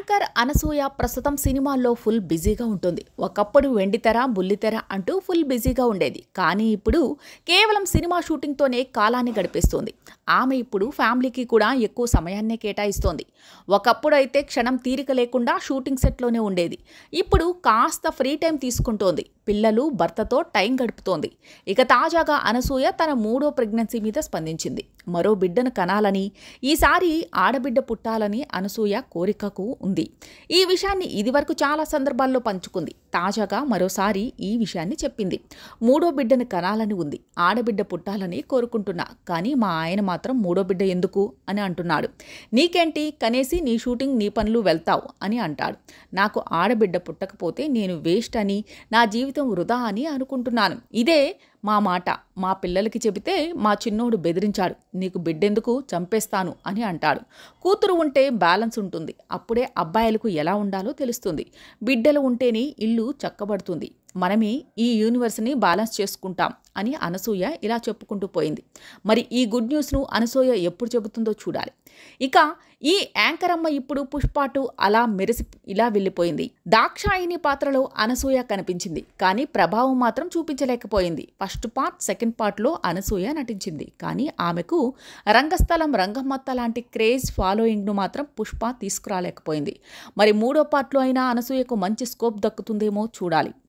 Anchor Anasuya ప్రస్తుతం సినిమాల్లో full బిజీగా ఉంటుంది. ఒకప్పుడు వెండితెర, బుల్లితెర అంటూ ఫుల్ బిజీగా ఉండేది. కానీ ఇప్పుడు కేవలం సినిమా షూటింగ్తోనే కాలాన్ని గడిపేస్తోంది. ఆమె ఇప్పుడు ఫ్యామిలీకి కూడా ఎక్కువ సమయాన్నే కేటాయిస్తోంది. ఒకప్పుడు అయితే క్షణం తీరిక లేకుండా షూటింగ్ సెట్లోనే ఉండేది. ఇప్పుడు కాస్త ఫ్రీ టైం తీసుకుంటోంది. పిల్లలు, భర్తతో టైం గడుపుతోంది. ఇక తాజాగా అనసూయ తన 3వ ప్రెగ్నెన్సీ మీద స్పందించింది. మరో బిడ్డను కనాలని, ఈసారి ఆడబిడ్డ పుట్టాలని అనసూయ కోరికకు ఉంది. ఈ విషయాన్ని ఇదివరకు చాలా సందర్భాల్లో పంచుకుంది. తాజాగా మరోసారి ఈ విషయాన్ని చెప్పింది. 3వ బిడ్డను కనాలని ఉంది, ఆడబిడ్డ పుట్టాలని కోరుకుంటున్నా, కానీ మా ఆయన మాత్రం 3వ బిడ్డ ఎందుకు అని అంటున్నాడు. నీకేంటి, కనేసి నీ షూటింగ్ నీ పనులు వెళ్తావు అని అంటాడు. నాకు ఆడబిడ్డ పుట్టకపోతే నేను వేస్ట్ అని, నా జీవితం వృధా అని అనుకుంటున్నాను. ఇదే మా మాట మా పిల్లలకి చెబితే మా చిన్నోడు బెదిరించాడు, నీకు బిడ్డెందుకు, చంపేస్తాను అని అంటాడు. కూతురు ఉంటే బ్యాలెన్స్ ఉంటుంది. అప్పుడే అబ్బాయిలకు ఎలా ఉండాలో తెలుస్తుంది. బిడ్డలు ఉంటేనే ఇల్లు చక్కబడుతుంది. మనమే ఈ యూనివర్స్ని బ్యాలెన్స్ చేసుకుంటాం అని అనసూయ ఇలా చెప్పుకుంటూ పోయింది. మరి ఈ గుడ్ న్యూస్ను అనసూయ ఎప్పుడు చెబుతుందో చూడాలి. ఇక ఈ యాంకర్ అమ్మ ఇప్పుడు పుష్ప 2 అలా మెరిసి ఇలా వెళ్ళిపోయింది. దాక్షాయిని పాత్రలో అనసూయ కనిపించింది, కానీ ప్రభావం మాత్రం చూపించలేకపోయింది. ఫస్ట్ పార్ట్, సెకండ్ పార్ట్లో అనసూయ నటించింది, కానీ ఆమెకు రంగస్థలం, రంగమ్మత్త లాంటి క్రేజ్ ఫాలోయింగ్ను మాత్రం పుష్ప తీసుకురాలేకపోయింది. మరి 3వ పార్ట్లో అయినా అనసూయకు మంచి స్కోప్ దక్కుతుందేమో చూడాలి.